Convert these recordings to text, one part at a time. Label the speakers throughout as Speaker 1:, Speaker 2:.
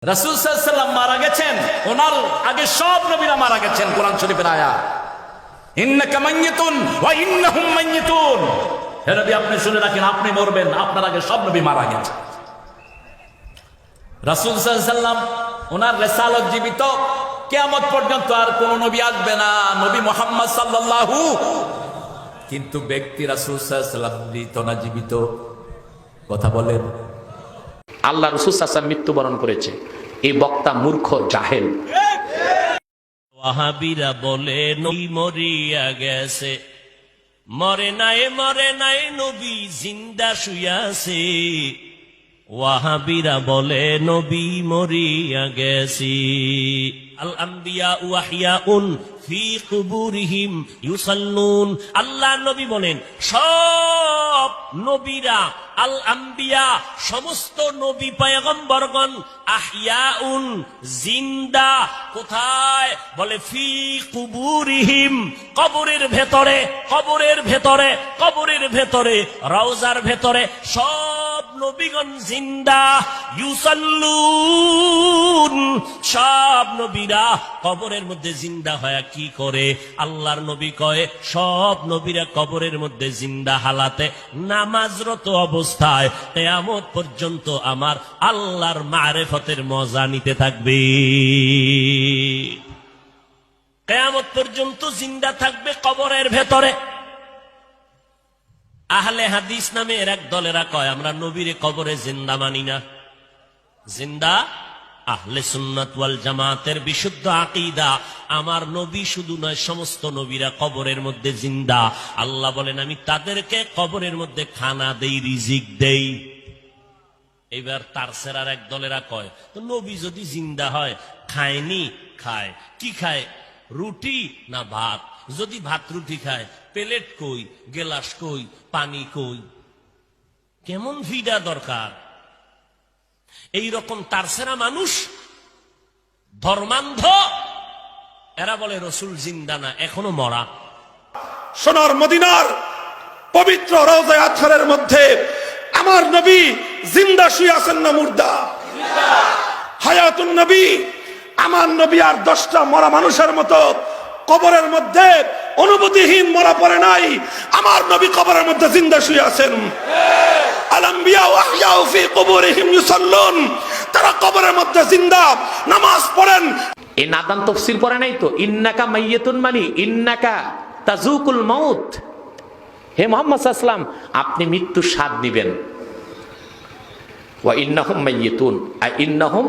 Speaker 1: রাসূল সাল্লাল্লাহু আলাইহি ওয়াসাল্লাম মারা গেছেন, ওনার আগে সব নবীরা মারা গেছেন। কোরআন শরীফের আয়াত, ইন্নাকা মাইয়িতুন ওয়া ইন্নাহুম মাইয়িতুন। হে নবী, আপনি শুনে রাখেন, আপনি মরবেন, আপনার আগে সব নবী মারা গেছে। রাসূল সাল্লাল্লাহু আলাইহি ওয়াসাল্লাম ওনার রিসালাত জীবিত, কিয়ামত পর্যন্ত আর কোন নবী আসবে না, নবী মুহাম্মদ সাল্লাল্লাহু। কিন্তু ব্যক্তি রাসূল সাল্লাল্লাহু আলাইহি ওয়াসাল্লাম মৃত না জীবিত? কথা বলেন।
Speaker 2: আল্লাহ রাসূল সাল্লাল্লাহু আলাইহি ওয়াসাল্লাম মৃত্যুবরণ করেছে, এই বক্তা মূর্খ জাহেল।
Speaker 3: ওয়াহাবীরা বলে নবী মরিয়া গেছে, মরে নাই নবী জিন্দা শুয়াছে। ওয়াহাবীরা বলে নবী মরিয়া গেছে। আল আম্বিয়া ওয়াহিয়াউন ফি কুবুরিহিম ইউসাল্লুন। আল্লাহ নবী বলেন সব নবীরা, আল আম্বিয়া সমস্ত নবী পয়গম্বরগণ, আহিয়াউন জিন্দা। কোথায়? বলে ফি কুবুরিহিম, কবরের ভেতরে, কবরের ভেতরে, কবরের ভেতরে, রওজার ভেতরে সব নবীগণ জিন্দা। ইউসাল্লুন, সব নবীরা কবরের মধ্যে জিন্দা হয় কি করে? আল্লাহর নবী কয় সব নবীরা কবরের মধ্যে জিন্দা হালাতে নামাজরত অবস্থায় কিয়ামত পর্যন্ত আমার আল্লাহর মারিফতের মজা নিতে থাকবে। কিয়ামত পর্যন্ত জিন্দা থাকবে কবরের ভেতরে। আহলে হাদিস নামে এর এক দলেরা কয় আমরা নবীরে কবরে জিন্দা মানি না। জিন্দা আহলে সুন্নাত ওয়াল জামাতের বিশুদ্ধ আকীদা, আমার নবী শুধু নয়, সমস্ত নবীরা কবরের মধ্যে জিন্দা। আল্লাহ বলেন আমি তাদেরকে কবরের মধ্যে খানা দেই, রিজিক দেই। এবার তার সেরার এক দলেরা কয় তো নবী যদি জিন্দা হয় খায়নি? খায়। কি খায়? রুটি না ভাত? যদি ভাত রুটি খায়, প্লেট কই, গেলাস কই, পানি কই? কেমন ভিড়া দরকার? এই রকম তারসেরা মানুষ, ধর্মান্ধ, এরা বলে রসুল জিন্দা না, এখনো মরা।
Speaker 4: সোনার মদিনার পবিত্র রওজা আতহারের মধ্যে আমার নবী জিন্দা শুয়ে আছেন না মুর্দা? হায়াতুন নবী, আমার নবী আর 10টা মরা মানুষের মতো কবরের মধ্যে অনুভূতিহীন মরা পড়ে নাই। আমার নবী কবরের মধ্যে জিন্দা শুয়ে আছেন। আল আম্বিয়া ওয়া আহইয়াউ ফি কুবুরিহিম ইউসাল্লুন, তারা কবরের মধ্যে জিন্দা, নামাজ পড়েন।
Speaker 2: এই নাদান তাফসীর পড়ে নাই তো? ইন্নাকা মাইয়িতুন মানে ইন্নাকা তাযুকুল মাউত। হে মুহাম্মদ সাল্লাল্লাহু আলাইহি ওয়াসাল্লাম, আপনি মৃত্যুর স্বাদ নিবেন। ওয়া ইন্নাহুম মাইয়িতুন, আর ইন্নাহুম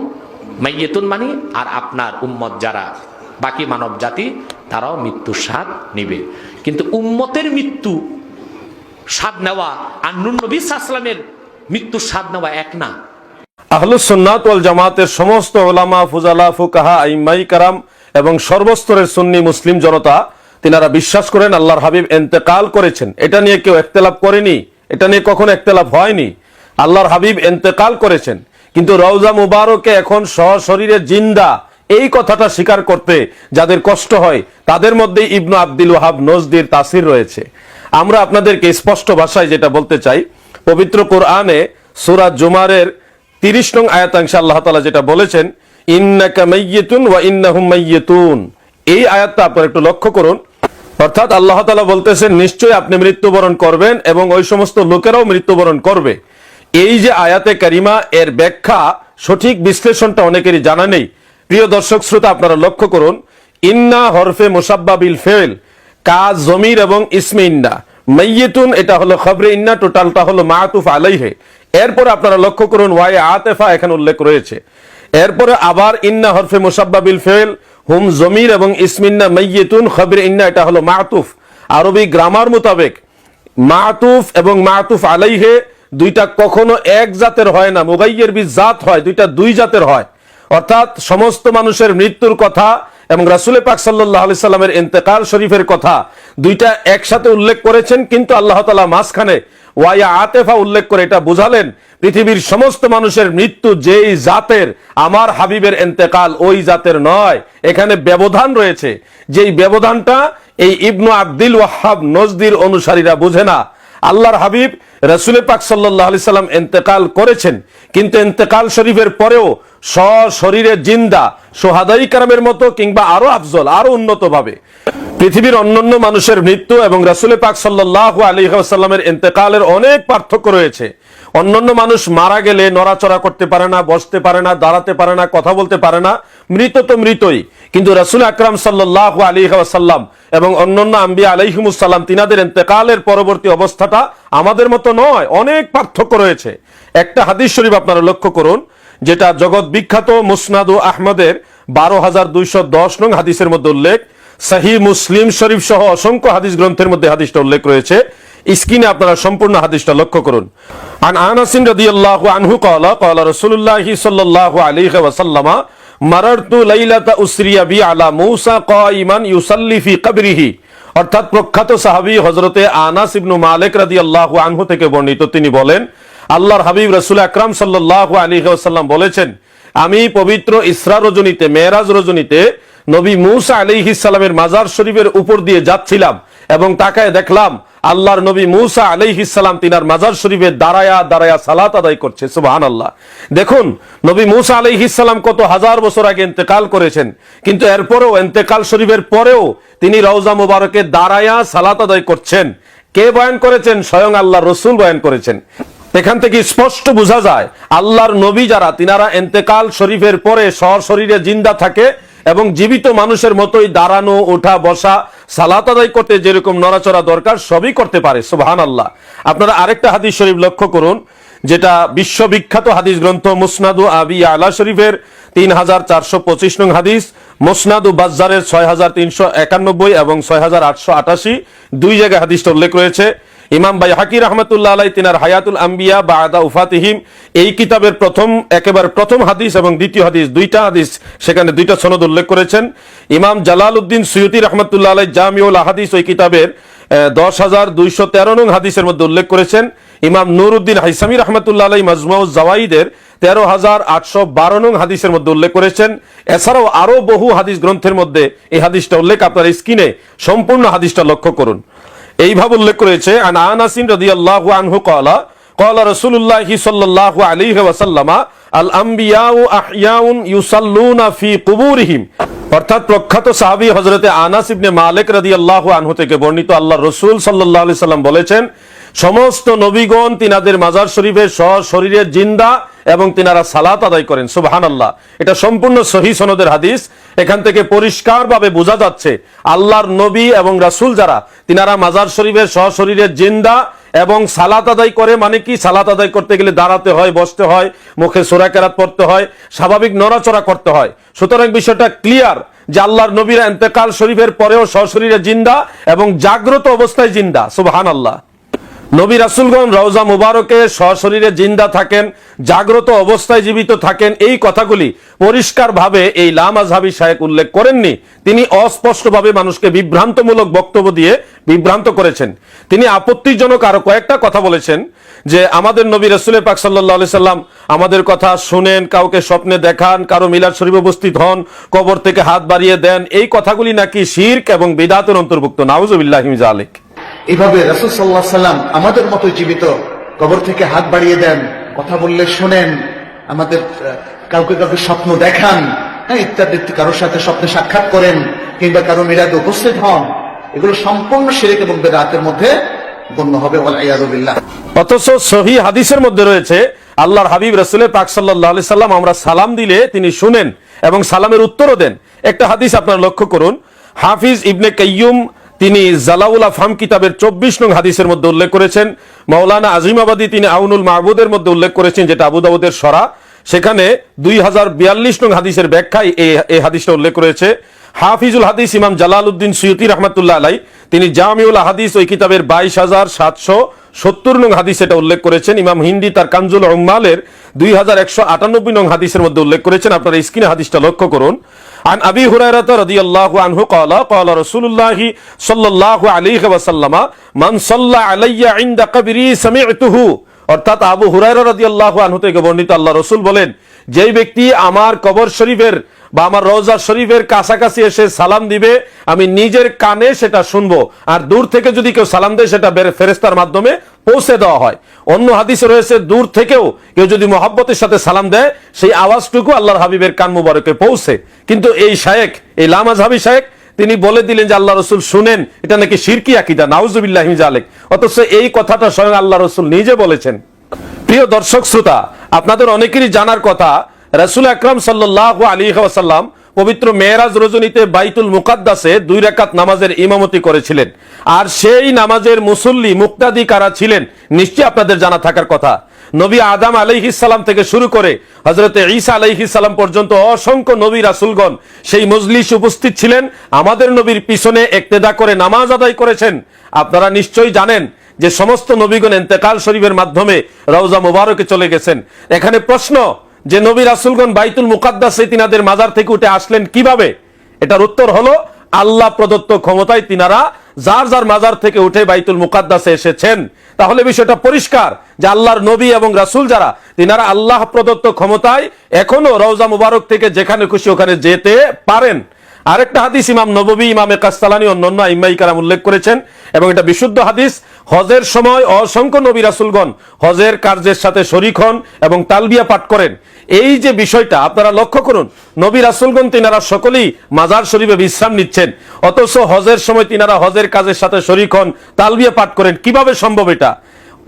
Speaker 2: মাইয়িতুন মানে আর আপনার উম্মত যারা বাকি মানব জাতি, তারাও মৃত্যুর স্বাদ নিবে। কিন্তু উম্মতের মৃত্যু স্বাদ নেওয়া আর নূর নবী সাল্লাল্লাহু আলাইহি ওয়াসাল্লামের মৃত্যুর স্বাদ নেওয়া এক না।
Speaker 5: আহলুস সুন্নাত ওয়াল জামাতের সমস্ত উলামা, ফুজালা, ফুকাহা, আইম্মাই কারাম এবং সর্বস্তরের সুন্নি মুসলিম জনতা, তিনারা বিশ্বাস করেন আল্লাহর হাবিব ইন্তেকাল করেছেন। এটা নিয়ে কেউ ইখতিলাফ করেনি, এটা নিয়ে কখনো ইখতিলাফ হয়নি। আল্লাহর হাবিব ইন্তেকাল করেছেন, কিন্তু রওজা মুবারকে এখন সশরীরে জিন্দা, এই কথাটা স্বীকার করতে যাদের কষ্ট হয়, তাদের মধ্যে ইবনু আব্দুল ওয়াহাব নজদির তাসির রয়েছে। আমরা আপনাদেরকে স্পষ্ট ভাষায় যেটা বলতে চাই, পবিত্র কোরআনে সূরা জুমারের 30 নং আয়াতাংশে আল্লাহ তাআলা যেটা বলেছেন, ইন্নাকা মাইয়িতুন ওয়া ইন্নাহুম মাইয়িতুন, এই আয়াতটা আপনারা একটু লক্ষ্য করুন। অর্থাৎ আল্লাহ তাআলা বলতেছেন নিশ্চয়ই আপনি মৃত্যুবরণ করবেন এবং ওই সমস্ত লোকেরাও মৃত্যুবরণ করবে। এই যে আয়াতে কারিমা, এর ব্যাখ্যা, সঠিক বিশ্লেষণটা অনেকেরই জানা নেই। প্রিয় দর্শক শ্রোতা, আপনারা লক্ষ্য করুন, ইন্না হরফে মুসাব্বা বিল ফেল, কাজ জমির এবং ইসমে ইন্না, মাইয়িতুন এটা হলো খবরে ইন্না, টোটালটা হলো মাতুফ আলাইহি। এরপরে আপনারা লক্ষ্য করুন ওয়াই আতেফা এখানে উল্লেখ রয়েছে। এরপরে আবার ইন্না হরফে মুসাব্বা বিল ফেল, হুম জমির এবং ইসমিন্না, মাইয়িতুন খবরে ইন্না এটা হলো মাতুফ। আরবি গ্রামার মোতাবেক মাতুফ এবং মাতুফ আলাইহি দুইটা কখনো এক জাতের হয় না, মুগাইয়্যির বিজাত হয়, দুইটা দুই জাতের হয়। অর্থাৎ সমস্ত মানুষের মৃত্যুর কথা এবং রাসূল পাক সাল্লাল্লাহু আলাইহি সাল্লামের ইন্তেকাল শরীফের কথা দুইটা একসাথে উল্লেখ করেছেন, কিন্তু আল্লাহ তাআলা মাঝখানে ওয়ায়া আতেফা উল্লেখ করে এটা বুঝালেন পৃথিবীর সমস্ত মানুষের মৃত্যু যেই জাতের, আমার হাবিবের ইন্তেকাল ওই জাতের নয়। এখানে ব্যবধান রয়েছে, যেই ব্যবধানটা এই ইবনু আব্দুল ওয়াহাব নজদির অনুসারীরা বুঝে না। আল্লাহর হাবিব রাসূল পাক সাল্লাল্লাহু আলাইহি সাল্লাম ইন্তেকাল করেছেন, কিন্তু ইন্তেকাল শরীফের পরেও সশরীরে জিন্দা শুহাদায়ে কেরামের মতো কিংবা আরো আফজল, আরো উন্নত ভাবে পৃথিবীর অন্যান্য মানুষের মৃত্যু এবং রাসূল পাক সাল্লাল্লাহু আলাইহি ওয়াসাল্লামের ইন্তেকালের অনেক পার্থক্য রয়েছে। অন্যান্য মানুষ মারা গেলে নড়াচড়া করতে পারে না, বসতে পারে না, দাঁড়াতে পারে না, কথা বলতে পারে না, মৃত তো মৃতই। কিন্তু রাসূল আকরাম সাল্লাল্লাহু আলাইহি ওয়াসাল্লাম এবং অন্যান্য আম্বিয়া আলাইহিমুস সালাম তিনাদের ইন্তেকালের পরবর্তী অবস্থাটা আমাদের মতো নয়, অনেক পার্থক্য রয়েছে। একটা হাদিস শরীফ আপনারা লক্ষ্য করুন, যেটা জগৎ বিখ্যাত মুসনাদ আহমদের 12,210 নং হাদিসের মধ্যে উল্লেখ, সহিহ মুসলিম শরীফ সহ অসংখ্য হাদিস গ্রন্থের মধ্যে হাদিসটা উল্লেখ রয়েছে। স্ক্রিনে আপনারা সম্পূর্ণ হাদিসটা লক্ষ্য করুন। আন আনাস রাদিয়াল্লাহু আনহু ক্বালা ক্বালা রাসূলুল্লাহি সাল্লাল্লাহু আলাইহি ওয়াসাল্লাম মারারতু লাইলাতা উসরিয়া বি আলা মূসা কাইমান ইউসাল্লি ফি কবরিহি। অর্থাৎ প্রখ্যাত সাহাবী হযরতে আনাস ইবনে মালিক রাদিয়াল্লাহু আনহু থেকে বর্ণিত, তিনি বলেন আল্লাহর হাবিব রাসূল আকরাম সাল্লাল্লাহু আলাইহি ওয়াসাল্লাম বলেছেন, আমি পবিত্র ইসরা রজনীতে, মেরাজ রজনীতে নবী মূসা আলাইহিস সালামের মাজার শরীফের উপর দিয়ে যাচ্ছিলাম এবং তাকায় দেখলাম আল্লাহর নবী মূসা আলাইহিস সালাম তিনার মাজার শরীফে দাঁড়ায়া দাঁড়ায়া সালাত আদায় করছে। সুবহানাল্লাহ। দেখুন নবী মূসা আলাইহিস সালাম কত হাজার বছর আগে ইন্তেকাল করেছেন, কিন্তু এরপরেও ইন্তেকাল শরীফের পরেও তিনি রওজা মুবারকে দাঁড়ায়া সালাত আদায় করছেন। কে বয়ান করেছেন? স্বয়ং আল্লাহর রাসূল বয়ান করেছেন। এখান থেকে স্পষ্ট বোঝা যায় আল্লাহর নবী যারা, তিনারা ইন্তেকাল শরীফের পরে সশরীরে জিন্দা থাকে এবং জীবিত মানুষের মতোই দাঁড়ানো, ওঠা, বসা, সালাত আদায় করতে যেরকম নড়াচড়া দরকার সবই করতে পারে। সুবহানাল্লাহ। আপনারা আরেকটা হাদিস শরীফ লক্ষ্য করুন, যেটা বিশ্ববিখ্যাত হাদিস গ্রন্থ মুসনাদ আবি আলা শরীফের 3425 নং হাদিস, মুসনাদ বাজ্জারের 6391 এবং 6888 দুই জায়গায় হাদিসটা উল্লেখ রয়েছে। ইমাম বাইহাকি রাহমাতুল্লাহ আলাইহি তিনার হায়াতুল আম্বিয়া বাদা উফাতিহিম এই কিতাবের প্রথম হাদিস এবং দ্বিতীয় হাদিস, দুইটা হাদিস, সেখানে দুইটা সনদ উল্লেখ করেছেন। ইমাম জালালউদ্দিন সুয়ুতি রাহমাতুল্লাহ আলাইহি জামিউল আহাদিস ওই কিতাবের 10,213 নং হাদিসের মধ্যে উল্লেখ করেছেন। ইমাম নুরউদ্দিন হাইসামি রাহমাতুল্লাহ আলাইহি মাজমুউজ জাওয়াইদের 13,812 নং হাদিসের মধ্যে উল্লেখ করেছেন। এছাড়াও আরো বহু হাদিস গ্রন্থের মধ্যে এই হাদিসটা উল্লেখ, আপনার স্ক্রিনে সম্পূর্ণ হাদিসটা লক্ষ্য করুন। এইভাবে উল্লেখ করেছে আন আনাস রাদিয়াল্লাহু আনহু ক্বালা ক্বালা রাসূলুল্লাহি সাল্লাল্লাহু আলাইহি ওয়াসাল্লাম আল আমবিয়াউ আহইয়াউন ইউসাল্লুনা ফি কুবুরিহিম। অর্থাৎ প্রখ্যাত সাহাবী হযরতে আনাস ইবনে মালিক রাদিয়াল্লাহু আনহু থেকে বর্ণিত, আল্লাহর রাসূল সাল্লাল্লাহু আলাইহি সাল্লাম বলেছেন, সমস্ত নবীগণ তিনাদের মাজার শরীফে সশরীরে জিন্দা এবং তিনারা সালাত আদায় করেন। সুবহানাল্লাহ। এটা সম্পূর্ণ সহিহ সনদের হাদিস। এখান থেকে পরিষ্কারভাবে বোঝা যাচ্ছে আল্লাহর নবী এবং রাসূল যারা, তিনারা মাজার শরীফে সশরীরে জিন্দা এবং সালাত আদায় করে। মানে কি? সালাত আদায় করতে গেলে দাঁড়াতে হয়, বসতে হয়, মুখে সূরা কেরাত পড়তে হয়, স্বাভাবিক নড়াচড়া করতে হয়। সুতরাং বিষয়টা ক্লিয়ার যে আল্লাহর নবীরা ইন্তেকাল শরীফের পরেও সশরীরে জিন্দা এবং জাগ্রত অবস্থায় জিন্দা। সুবহানাল্লাহ। নবী রাসূলগণ রওজা মুবারকে সশরীরে জিন্দা থাকেন, জাগ্রত অবস্থায় জীবিত থাকেন, এই কথাগুলি পরিষ্কারভাবে এই লা মাযহাবী শায়েখ উল্লেখ করেননি। তিনি অস্পষ্টভাবে মানুষকে বিভ্রান্তমূলক বক্তব্য দিয়ে বিভ্রান্ত করেছেন। তিনি আপত্তিজনক আরো কয়েকটা কথা বলেছেন, যে আমাদের নবী রাসূল পাক সাল্লাল্লাহু আলাইহি সাল্লাম আমাদের কথা শুনেন, কাউকে স্বপ্নে দেখান, কারো মিলাদ শরীফে উপস্থিত হন, কবর থেকে হাত বাড়িয়ে দেন, এই কথাগুলি নাকি শিরক এবং বিদআতের অন্তর্ভুক্ত। নাউযুবিল্লাহি মিন যালিক।
Speaker 6: এইভাবে রাসূল সাল্লাল্লাহু আলাইহি সাল্লাম আমাদের মতো জীবিত, কবর থেকে হাত বাড়িয়ে দেন, কথা বললে শোনেন, আমাদের কাউকে কাউকে স্বপ্ন দেখান, ইত্যাদি, কারোর সাথে স্বপ্নে সাক্ষাৎ করেন কিংবা কারো মিলাদে উপস্থিত হন, এগুলো সম্পূর্ণ শিরক এবং বিদআতের মধ্যে গণ্য হবে। ওয়াল ইয়াযু বিল্লাহ।
Speaker 5: অথচ সহিহ হাদিসের মধ্যে রয়েছে আল্লাহর হাবিব রাসূল পাক সাল্লাল্লাহু আলাইহি সাল্লাম আমরা সালাম দিলে তিনি শুনেন এবং সালামের উত্তরও দেন। একটা হাদিস আপনারা লক্ষ্য করুন, হাফিজ ইবনে কাইয়ুম তিনি জালাউল আফহাম কিতাবের 24 নং হাদিসের মধ্যে উল্লেখ করেছেন। মাওলানা আজিমাবাদী তিনি আউনুল মাহবুদের মধ্যে উল্লেখ করেছেন, যেটা আবু দাউদের সরা, সেখানে 2042 নং হাদিসের ব্যাখ্যায় এই হাদিসটা উল্লেখ করেছে। হাফিজুল হাদিস ইমাম জালালউদ্দিন সুয়ুতি রাহমাতুল্লাহ আলাইহি তিনি জামিউল হাদিস ওই কিতাবের 22,770 নং হাদিস এটা উল্লেখ করেছেন। ইমাম হিন্দি তার কানজুল উম্মালের 2198 নং হাদিসের মধ্যে উল্লেখ করেছেন। আপনারা স্ক্রিনে হাদিসটা লক্ষ্য করুন। عن أبي هريرة رضي الله عنه قال قال رسول الله صلى الله عليه وسلم من صلى علي عند قبري سمعته। অর্থাৎ আবু হুরায়রা রাদিয়াল্লাহু আনহু থেকে বর্ণিত, আল্লাহ রাসূল বলেন, যেই ব্যক্তি আমার কবর শরীফের বা আমার রওজা শরীফের কাছাকাছি এসে সালাম দিবে, আমি নিজের কানে সেটা শুনবো, আর দূর থেকে যদি কেউ সালাম দেয় সেটা ফেরেশতার মাধ্যমে পৌঁছে দেওয়া হয়। অন্য হাদিসে রয়েছে দূর থেকেও কেউ যদি মহব্বতের সাথে সালাম দেয় সেই আওয়াজটুকু আল্লাহর হাবিবের কান মুবারকে পৌঁছে। কিন্তু এই শায়েখ, এই লামাযহাবী শায়েখ, তিনি বলে দিলেন যে আল্লাহ রসুল শুনেন, এটা নাকি শিরকি আকীদা, নাউজুবিল্লাহি মিন যালিক। অথচ এই কথাটা স্বয়ং আল্লাহ রসুল নিজে বলেছেন। প্রিয় দর্শক শ্রোতা, আপনাদের অনেকেরই জানার কথা, রাসূল আকরাম সাল্লাল্লাহু আলাইহি ওয়াসাল্লাম পবিত্র মেরাজ রজনীতে বাইতুল মুকাদ্দাসে 2 রাকাত নামাজের ইমামতি করেছিলেন। আর সেই নামাজের মুসল্লি, মুক্তাদি কারা ছিলেন নিশ্চয়ই আপনাদের জানা থাকার কথা। নবী আদম আলাইহিস সালাম থেকে শুরু করে হযরতে ঈসা আলাইহিস সালাম পর্যন্ত অসংখ্য নবী রাসূলগণ সেই মজলিসে উপস্থিত ছিলেন, আমাদের নবীর পিছনে ইক্তেদা করে নামাজ আদায় করেছেন। আপনারা নিশ্চয়ই জানেন যে সমস্ত নবীগণ ইন্তেকাল শরীফের মাধ্যমে রওজা মুবারকে চলে গেছেন। এখানে প্রশ্ন যে নবী রাসূলগণ বাইতুল মুকাদ্দাসে তিনাদের মাজার থেকে উঠে আসলেন কিভাবে? এটার উত্তর হলো আল্লাহ প্রদত্ত ক্ষমতায় তিনারা যার যার মাজার থেকে উঠে বাইতুল মুকাদ্দাসে এসেছেন। তাহলে বিষয়টা পরিষ্কার যে আল্লাহর নবী এবং রাসূল যারা, তিনারা আল্লাহ প্রদত্ত ক্ষমতায় এখনো রওজা মুবারক থেকে যেখানে খুশি ওখানে যেতে পারেন। আরেকটা হাদিস ইমাম নববী, ইমামে কাসতালানী অন্যান্য আইম্মায়ে কেরাম উল্লেখ করেছেন এবং এটা বিশুদ্ধ হাদিস। হজের সময় অসংখ্য নবী রাসূলগণ হজের কার্যের সাথে শরীক হন এবং তালবিয়া পাঠ করেন। এই যে বিষয়টা আপনারা লক্ষ্য করুন, নবী রাসূলগণ তিনারা সকলেই মাজার শরীফে বিশ্রাম নিচ্ছেন, অথচ হজের সময় তিনারা হজের কাজের সাথে শরীক হন, তালবিয়া পাঠ করেন। কিভাবে সম্ভব এটা?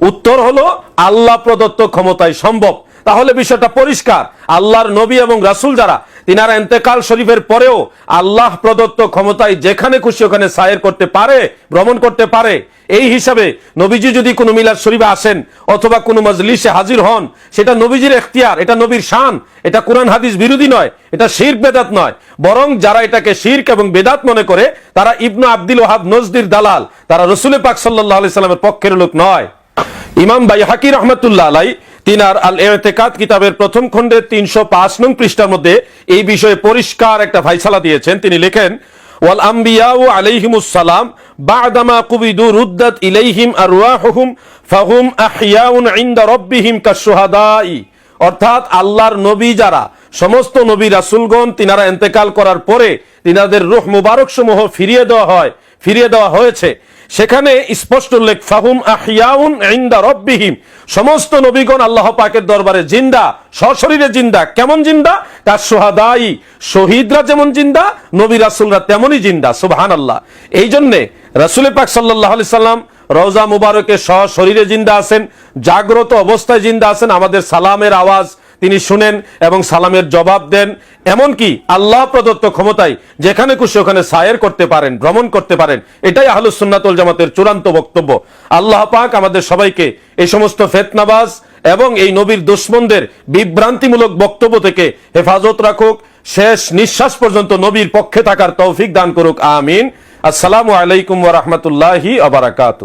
Speaker 5: উত্তর হলো আল্লাহ প্রদত্ত ক্ষমতায় সম্ভব। তাহলে বিষয়টা পরিষ্কার, আল্লাহর নবী এবং রাসূল যারা, তিনারা ইন্তেকাল শরীফের পরেও আল্লাহ প্রদত্ত ক্ষমতায় যেখানে খুশি ওখানে সায়ের করতে পারে, ভ্রমণ করতে পারে। এই হিসাবে নবীজি যদি কোনো মিলাদ শরীফে আসেন অথবা কোনো মজলিসে হাজির হন, সেটা নবীজির এখতিয়ার, এটা নবীর শান, এটা কোরআন হাদিস বিরোধী নয়, এটা শিরক বেদাত নয়। বরং যারা এটাকে শিরক এবং বেদাত মনে করে তারা ইবনু আব্দুল ওয়াহাব নজদির দালাল, তারা রাসূল পাক সাল্লাল্লাহু আলাইহি সাল্লামের পক্ষের লোক নয়। ইমাম বাইহাকি রাহমাতুল্লাহ আলাইহি তিনার আল ইতিকাদ কিতাবের প্রথম খণ্ডের 305 নং পৃষ্ঠার মধ্যে এই বিষয়ে পরিষ্কার একটা ফায়সালা দিয়েছেন। তিনি লেখেন, ওয়াল আম্বিয়াউ আলাইহিমুস সালাম বা'দামা কুবিদু রুদ্দাত ইলাইহিম আরওয়াহুহুম ফাহুম আহইয়াউন ইনদা রাব্বিহিম কাশুহাদাই। অর্থাৎ আল্লাহর নবী যারা, সমস্ত নবী রাসূলগণ তিনারা ইন্তেকাল করার পরে তিনাদের রূহ মুবারক সমূহ ফিরিয়ে দেওয়া হয়েছে। সেখানে স্পষ্ট উল্লেখ, ফাহুম আহইয়াউন ইনদা রাব্বিহিম, সমস্ত নবীগণ আল্লাহ পাকের দরবারে জিন্দা, সশরীরে জিন্দা। কেমন জিন্দা? তার সুহাদাই, শহীদরা যেমন জিন্দা, নবী রাসূলরা তেমনই জিন্দা। সুবহানাল্লাহ। এই জন্যে রাসূল পাক সাল্লাল্লাহু আলাইহি সাল্লাম রওজা মুবারকে সশরীরে জিন্দা আছেন, জাগ্রত অবস্থায় জিন্দা আছেন। আমাদের সালামের আওয়াজ তিনি শুনেন এবং সালামের জবাব দেন। এমনকি আল্লাহ প্রদত্ত ক্ষমতায় যেখানে খুশি ওখানে সায়ের করতে পারেন, ভ্রমণ করতে পারেন। এটাই আহলুস সুন্নাত ওয়াল জামাতের চূড়ান্ত বক্তব্য। আল্লাহ পাক আমাদের সবাইকে এই সমস্ত ফিতনাবাজ এবং এই নবীর দুশমনদের বিভ্রান্তিমূলক বক্তব্য থেকে হেফাজত রাখুক, শেষ নিঃশ্বাস পর্যন্ত নবীর পক্ষে থাকার তৌফিক দান করুক। আমিন। আসসালামু আলাইকুম ওয়া রাহমাতুল্লাহি ওয়া বারাকাতুহু।